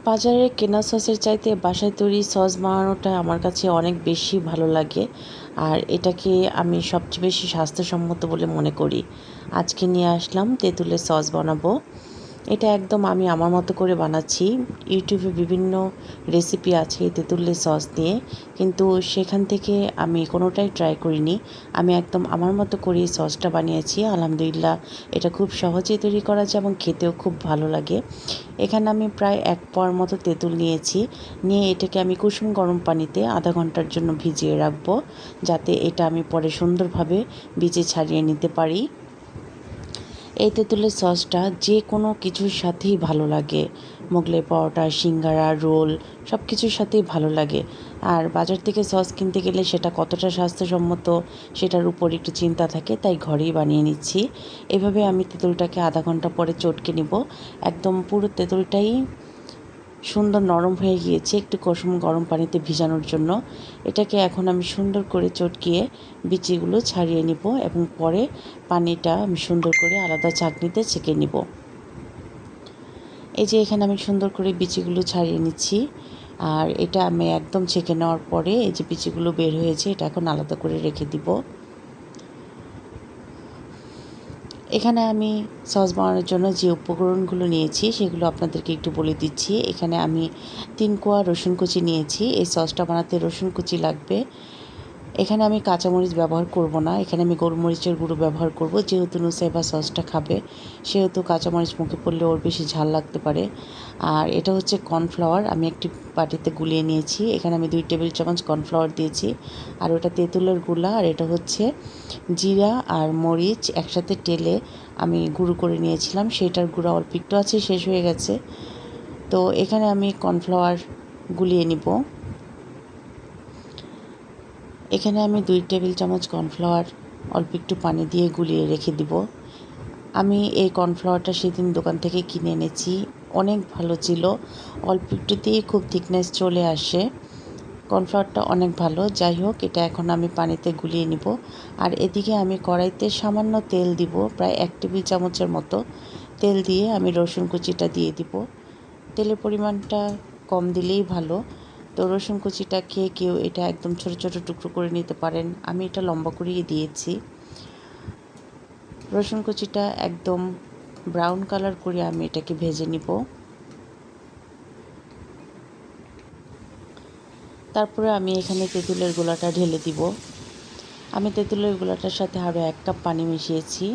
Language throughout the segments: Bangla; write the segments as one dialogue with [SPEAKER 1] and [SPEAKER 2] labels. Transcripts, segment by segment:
[SPEAKER 1] বাজারে কেনা সসের চাইতে বাসায় তৈরি সস বানানোটা আমার কাছে অনেক বেশি ভালো লাগে। আর এটাকে আমি সবচেয়ে বেশি স্বাস্থ্যসম্মত বলে মনে করি। আজকে নিয়ে আসলাম তেঁতুলের সস বানাবো। এটা একদম আমি আমার মতো করে বানাচ্ছি। ইউটিউবে বিভিন্ন রেসিপি আছে এই তেঁতুলের সস নিয়ে, কিন্তু সেখান থেকে আমি কোনোটাই ট্রাই করিনি। আমি একদম আমার মতো করে এই সসটা বানিয়েছি। আলহামদুলিল্লাহ, এটা খুব সহজেই তৈরি করা যায় এবং খেতেও খুব ভালো লাগে। এখানে আমি প্রায় 1 পোয়ার মতো তেঁতুল নিয়েছি। নিয়ে এটাকে আমি কুসুম গরম পানিতে আধা ঘন্টার জন্য ভিজিয়ে রাখবো, যাতে এটা আমি পরে সুন্দরভাবে বীজে ছাড়িয়ে নিতে পারি। এই তেঁতুলের সসটা যে কোনো কিছুর সাথেই ভালো লাগে। মোগলাই পরোটা, সিঙ্গারা, রোল সব কিছুর সাথেই ভালো লাগে। আর বাজার থেকে সস কিনতে গেলে সেটা কতটা স্বাস্থ্যসম্মত সেটার উপর একটু চিন্তা থাকে, তাই ঘরেই বানিয়ে নিচ্ছি। এভাবে আমি তেঁতুলটাকে আধা ঘন্টা পরে চটকে নিব। একদম পুরো তেঁতুলটাই সুন্দর নরম হয়ে গিয়েছে একটু কুসুম গরম পানিতে ভিজানোর জন্য। এটাকে এখন আমি সুন্দর করে চটকিয়ে বিচিগুলো ছাড়িয়ে নিব এবং পরে পানিটা আমি সুন্দর করে আলাদা ছাঁকনিতে ছেঁকে নিব। এই যে এখানে আমি সুন্দর করে বিচিগুলো ছাড়িয়ে নিচ্ছি। আর এটা আমি একদম ছেঁকে নেওয়ার পরে এই যে বিচিগুলো বের হয়েছে, এটা এখন আলাদা করে রেখে দিব। এখানে আমি সস বানানোর জন্য যে উপকরণগুলো নিয়েছি সেগুলো আপনাদেরকে একটু বলে দিচ্ছি। এখানে আমি 3 কোয়া রসুন কুচি নিয়েছি। এই সসটা বানাতে রসুন কুচি লাগবে। এখানে আমি কাঁচামরিচ ব্যবহার করব না, এখানে আমি গোলমরিচের গুঁড়ো ব্যবহার করব। যেহেতু নুসাইবা সসটা খাবে, সেহেতু কাঁচামরিচ মুখে পড়লে ওর বেশি ঝাল লাগতে পারে। আর এটা হচ্ছে কর্নফ্লাওয়ার, আমি একটি বাটিতে গুলিয়ে নিয়েছি। এখানে আমি 2 টেবিল চামচ কর্নফ্লাওয়ার দিয়েছি। আর ওটা তেঁতুলের গুঁড়া, আর এটা হচ্ছে জিরা আর মরিচ একসাথে টেলে আমি গুঁড়ো করে নিয়েছিলাম। সেটার গুঁড়া অল্প একটু আছে, শেষ হয়ে গেছে। তো এখানে আমি কর্নফ্লাওয়ার গুলিয়ে নিব। এখানে আমি 2 টেবিল চামচ কর্নফ্লাওয়ার অল্প একটু পানি দিয়ে গুলিয়ে রেখে দিব। আমি এই কর্নফ্লাওয়ারটা সেদিন দোকান থেকে কিনে এনেছি, অনেক ভালো ছিল। অল্প একটু দিয়ে খুব থিকনেস চলে আসে। কর্নফ্লাওয়ারটা অনেক ভালো। যাই হোক, এটা এখন আমি পানিতে গুলিয়ে নিব। আর এদিকে আমি কড়াইতে সামান্য তেল দিব, প্রায় 1 টেবিল চামচের মতো তেল দিয়ে আমি রসুন কুচিটা দিয়ে দিব। তেলের পরিমাণটা কম দিলেই ভালো। তো রসুন কুচিটা খেয়ে কেউ এটা একদম ছোট ছোট টুকরো করে নিতে পারেন, আমি এটা লম্বা করেই দিয়েছি। রসুন কুচিটা একদম ব্রাউন কালার করে আমি এটাকে ভেজে নিব। তারপরে আমি এখানে তেঁতুলের গোলাটা ঢেলে দিব। আমি তেঁতুলের গোলাটার সাথে আরও 1 কাপ পানি মিশিয়েছি।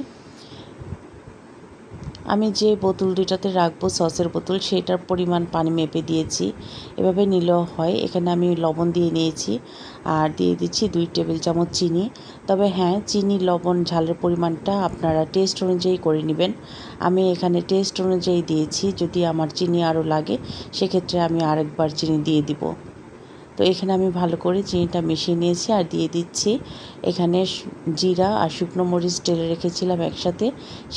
[SPEAKER 1] আমি যে বোতল দুইটাতে রাখবো সসের বোতল, সেটার পরিমাণ পানি মেপে দিয়েছি। এভাবে নিলেও হয়। এখানে আমি লবণ দিয়ে নিয়েছি আর দিয়ে দিচ্ছি 2 টেবিল চামচ চিনি। তবে হ্যাঁ, চিনি লবণ ঝালের পরিমাণটা আপনারা টেস্ট অনুযায়ী করে নেবেন। আমি এখানে টেস্ট অনুযায়ী দিয়েছি, যদি আমার চিনি আরও লাগে সেক্ষেত্রে আমি আরেকবার চিনি দিয়ে দিব। তো এখানে আমি ভালো করে চিনিটা মিশিয়ে নিয়েছি আর দিয়ে দিচ্ছি এখানে জিরা আর শুকনো মরিচ টেলে রেখেছিলাম একসাথে,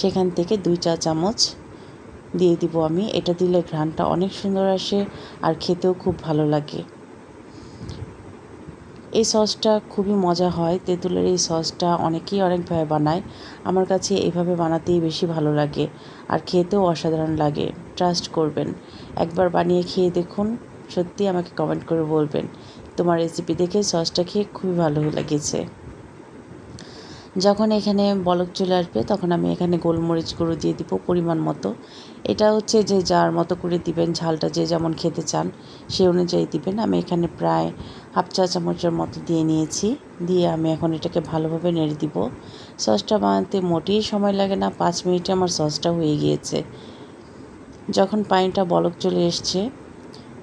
[SPEAKER 1] সেখান থেকে 2 চা চামচ দিয়ে দিব আমি। এটা দিলে ঘ্রাণটা অনেক সুন্দর আসে আর খেতেও খুব ভালো লাগে। এই সসটা খুবই মজা হয়। তেঁতুলের এই সসটা অনেকেই অনেকভাবে বানায়, আমার কাছে এইভাবে বানাতেই বেশি ভালো লাগে আর খেতেও অসাধারণ লাগে। ট্রাস্ট করবেন, একবার বানিয়ে খেয়ে দেখুন, সত্যি আমাকে কমেন্ট করে বলবেন তোমার রেসিপি দেখে সসটা খেয়ে খুবই ভালো লেগেছে। যখন এখানে বলক চলে আসবে তখন আমি এখানে গোলমরিচ গুঁড়ো দিয়ে দিব পরিমাণ মতো। এটা হচ্ছে যে যার মতো করে দিবেন, ঝালটা যে যেমন খেতে চান সেই অনুযায়ী দিবেন। আমি এখানে প্রায় হাফ চা চামচের মতো দিয়ে নিয়েছি। দিয়ে আমি এখন এটাকে ভালোভাবে নেড়ে দিব। সসটা বানাতে মোটেই সময় লাগে না, 5 মিনিটে আমার সসটা হয়ে গিয়েছে। যখন পানিটা বলক চলে এসছে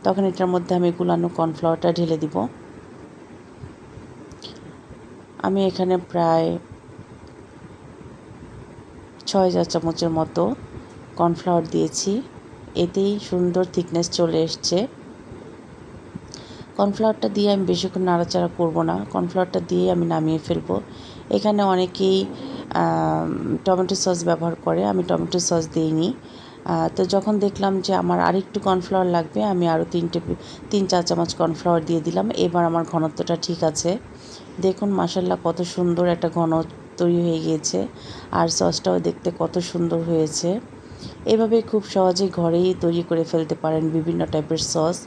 [SPEAKER 1] তখন এটার মধ্যে আমি গুলানো কর্নফ্লাওয়ারটা ঢেলে দিব। আমি এখানে প্রায় 6 চা চামচের মতো কর্নফ্লাওয়ার দিয়েছি, এতেই সুন্দর থিকনেস চলে এসছে। কর্নফ্লাওয়ারটা দিয়ে আমি বেশিক্ষণ নাড়াচাড়া করব না, কর্নফ্লাওয়ারটা দিয়ে আমি নামিয়ে ফেলবো। এখানে অনেকেই টমেটো সস ব্যবহার করে, আমি টমেটো সস দিইনি। তো যখন দেখলাম যে আমার আরেকটু কর্নফ্লাওয়ার লাগবে, আমি আরও 3 চা চামচ কর্নফ্লাওয়ার দিয়ে দিলাম। এবার আমার ঘনত্বটা ঠিক আছে। দেখুন মাশাআল্লাহ কত সুন্দর একটা ঘন তৈরি হয়ে গিয়েছে আর সসটাও দেখতে কত সুন্দর হয়েছে। এভাবে খুব সহজেই ঘরেই তৈরি করে ফেলতে পারেন বিভিন্ন টাইপের সস।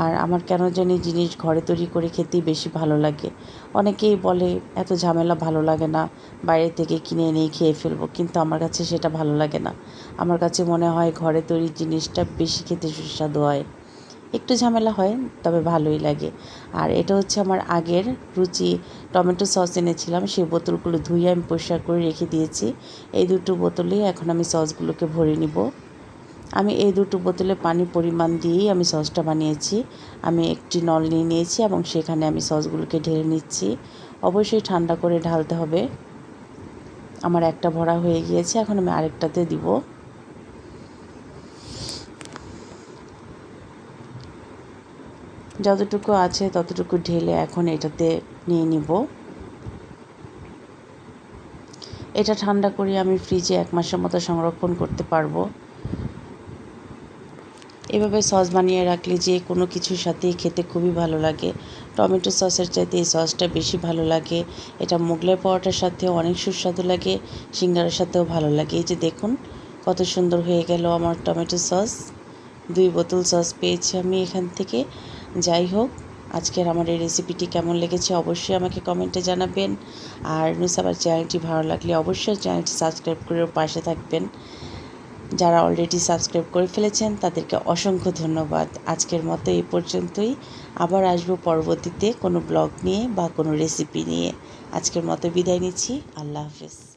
[SPEAKER 1] আর আমার কেন জানি জিনিস ঘরে তৈরি করে খেতেই বেশি ভালো লাগে। অনেকেই বলে এত ঝামেলা ভালো লাগে না, বাইরে থেকে কিনে এনেই খেয়ে ফেলবো, কিন্তু আমার কাছে সেটা ভালো লাগে না। আমার কাছে মনে হয় ঘরে তৈরি জিনিসটা বেশি খেতে সুস্বাদু হয়। একটু ঝামেলা হয়, তবে ভালোই লাগে। আর এটা হচ্ছে আমার আগের রুচি টমেটো সস এনেছিলাম, সেই বোতলগুলো ধুয়ে আমি পরিষ্কার করে রেখে দিয়েছি। এই দুটো বোতলেই এখন আমি সসগুলোকে ভরে নিব। আমি এই দুটো বোতলে পানির পরিমাণ দিয়েই আমি সসটা বানিয়েছি। আমি একটি নল নিয়ে নিয়েছি এবং সেখানে আমি সসগুলোকে ঢেলে নিচ্ছি। অবশ্যই ঠান্ডা করে ঢালতে হবে। আমার একটা ভরা হয়ে গিয়েছে, এখন আমি আরেকটাতে দিব। যতটুকু আছে ততটুকু ঢেলে এখন এটাতে নিয়ে নিব। এটা ঠান্ডা করে আমি ফ্রিজে 1 মাসের মতো সংরক্ষণ করতে পারবো। এভাবে সস বানিয়ে রাখলে যে কোনো কিছুর সাথেই খেতে খুবই ভালো লাগে। টমেটো সসের চাইতে এই সসটা বেশি ভালো লাগে। এটা মোগলাই পরোটার সাথেও অনেক সুস্বাদু লাগে, সিঙ্গারার সাথেও ভালো লাগে। এই যে দেখুন কত সুন্দর হয়ে গেল আমার টমেটো সস। 2 বোতল সস পেয়েছি আমি এখান থেকে। যাই হোক, আজকের আমার এই রেসিপিটি কেমন লেগেছে অবশ্যই আমাকে কমেন্টে জানাবেন। আর নুসাবার চ্যানেলটি ভালো লাগলে অবশ্যই চ্যানেলটি সাবস্ক্রাইব করে পাশে থাকবেন। যারা অলরেডি সাবস্ক্রাইব করে ফেলেছেন তাদেরকে অসংখ্য ধন্যবাদ। আজকের মতো এই পর্যন্তই। আবার আসবো পরবর্তীতে কোনো ব্লগ নিয়ে বা কোনো রেসিপি নিয়ে। আজকের মতো বিদায় নিচ্ছি। আল্লাহ হাফেজ।